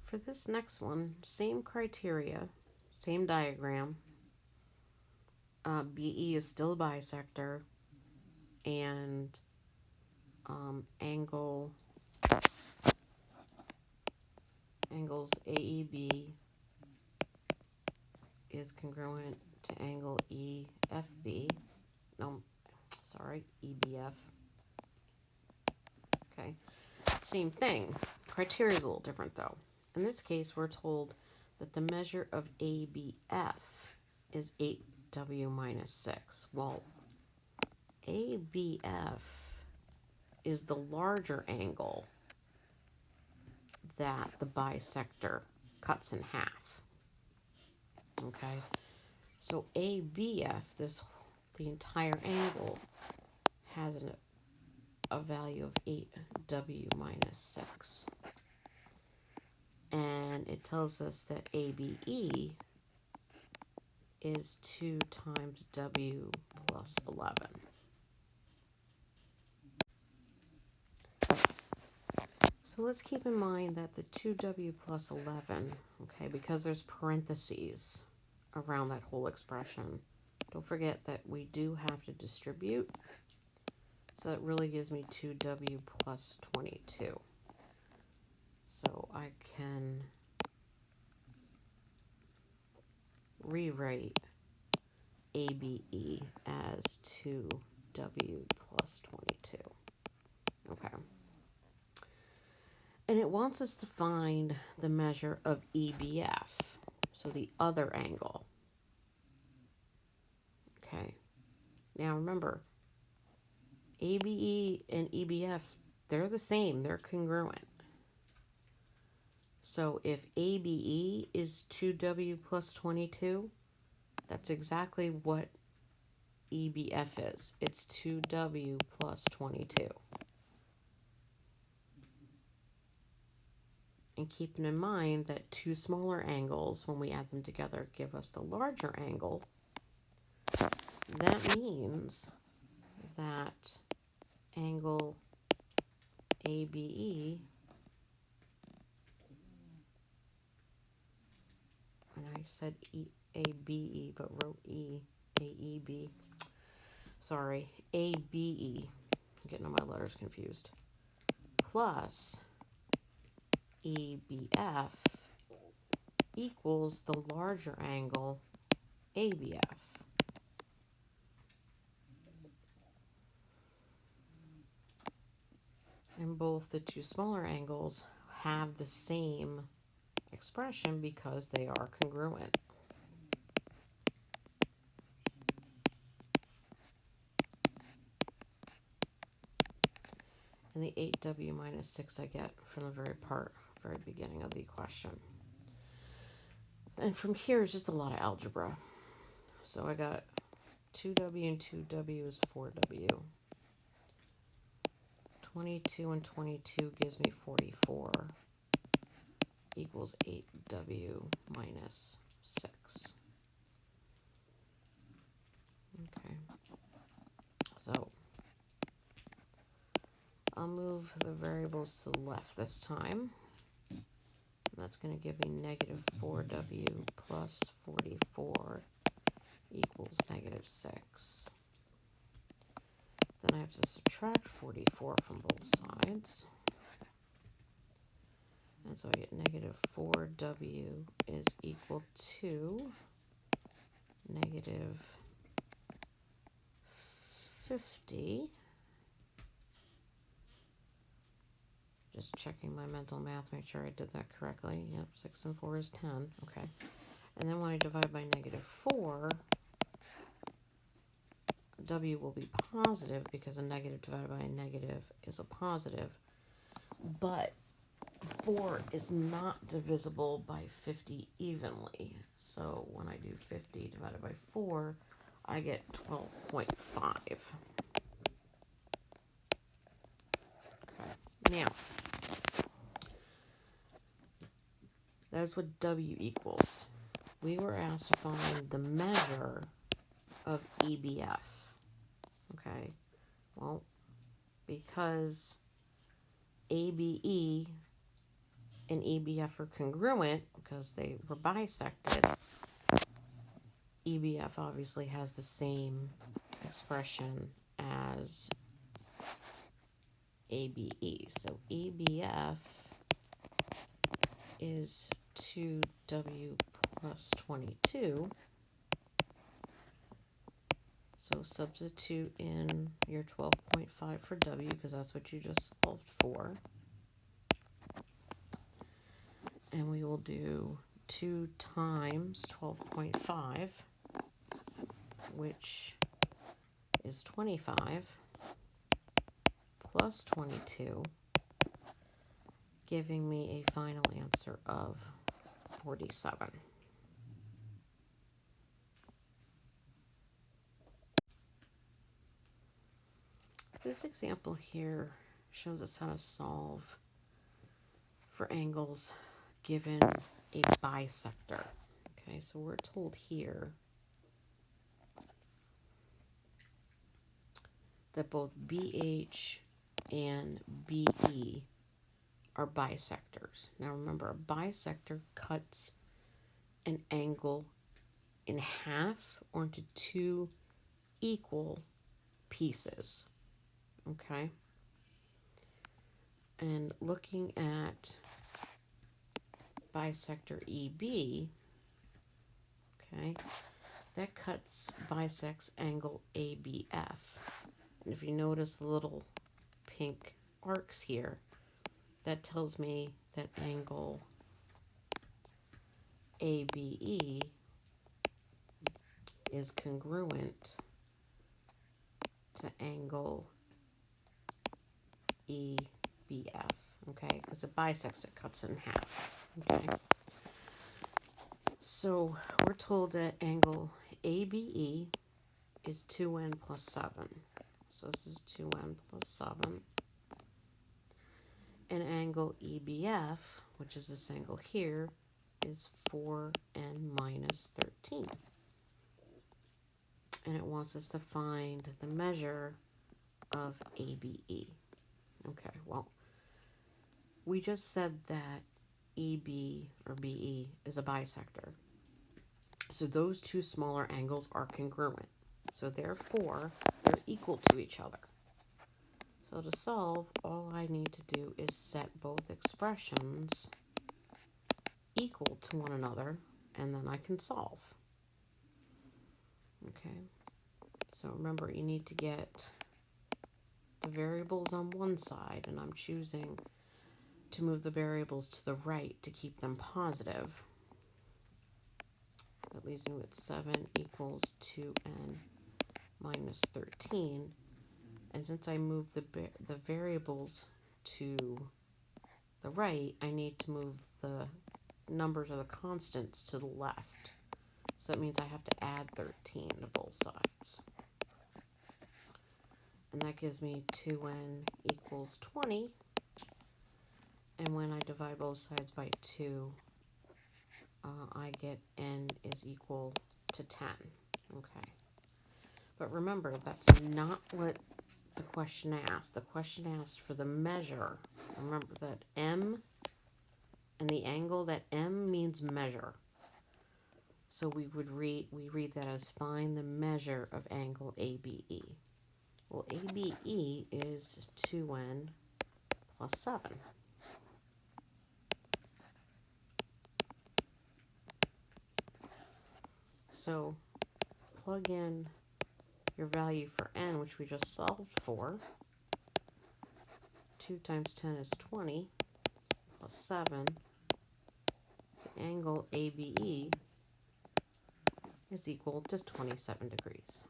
For this next one, same criteria, same diagram. BE is still a bisector, and angles AEB is congruent to angle EFB. No, sorry, EBF. Okay, same thing. Criteria is a little different though. In this case, we're told that the measure of ABF is 8W minus 6. Well, ABF is the larger angle that the bisector cuts in half. Okay, so ABF, the entire angle, has a value of 8W minus 6. And it tells us that ABE is 2 times W plus 11. So let's keep in mind that the 2W plus 11, okay, because there's parentheses around that whole expression, don't forget that we do have to distribute. So it really gives me 2W plus 22. So I can rewrite ABE as 2W plus 22. Okay. And it wants us to find the measure of EBF, so the other angle. Okay. Now remember, ABE and EBF, they're the same, they're congruent. So if ABE is 2W plus 22, that's exactly what EBF is. It's 2W plus 22. And keeping in mind that two smaller angles, when we add them together, give us the larger angle, that means that angle ABE, and I said ABE but wrote AEB. Sorry, ABE. I'm getting all my letters confused. Plus EBF equals the larger angle ABF. And both the two smaller angles have the same expression because they are congruent. And the 8W minus 6 I get from the very beginning of the question. And from here is just a lot of algebra. So I got 2W and 2W is 4W. 22 and 22 gives me 44 equals 8W minus 6. Okay. So I'll move the variables to the left this time. And that's going to give me negative 4W plus 44 equals negative 6. Then I have to subtract 44 from both sides. And so I get negative 4W is equal to negative 50. Just checking my mental math, make sure I did that correctly. Yep, 6 and 4 is 10. Okay. And then when I divide by negative 4, W will be positive because a negative divided by a negative is a positive. But 4 is not divisible by 50 evenly. So when I do 50 divided by 4, I get 12.5. Okay. Now, that's what W equals. We were asked to find the measure of EBF. Okay. Well, because ABE and EBF are congruent because they were bisected, EBF obviously has the same expression as ABE. So EBF is 2W plus 22. So substitute in your 12.5 for W because that's what you just solved for. And we will do 2 times 12.5, which is 25, plus 22, giving me a final answer of 47. This example here shows us how to solve for angles given a bisector. Okay, so we're told here that both BH and BE are bisectors. Now remember, a bisector cuts an angle in half or into two equal pieces. Okay? And looking at bisector EB, okay, that bisects angle ABF. And if you notice the little pink arcs here, that tells me that angle ABE is congruent to angle EBF, okay? Because it bisects, it cuts it in half, okay? So we're told that angle ABE is 2n plus 7. So this is 2n plus 7. And angle EBF, which is this angle here, is 4n minus 13. And it wants us to find the measure of ABE. Okay, well, we just said that EB or BE is a bisector. So those two smaller angles are congruent. So therefore, they're equal to each other. So to solve, all I need to do is set both expressions equal to one another, and then I can solve. Okay, so remember, you need to get the variables on one side, and I'm choosing to move the variables to the right to keep them positive. That leaves me with 7 equals 2n minus 13. And since I move the variables to the right, I need to move the numbers or the constants to the left. So that means I have to add 13 to both sides. And that gives me 2n equals 20. And when I divide both sides by 2, I get n is equal to 10. Okay. But remember, that's not what the question asked. The question asked for the measure. Remember that M and the angle, that M means measure. So we read that as find the measure of angle ABE. Well, ABE is 2n plus 7. So plug in your value for n, which we just solved for. 2 times 10 is 20, plus 7. The angle ABE is equal to 27 degrees.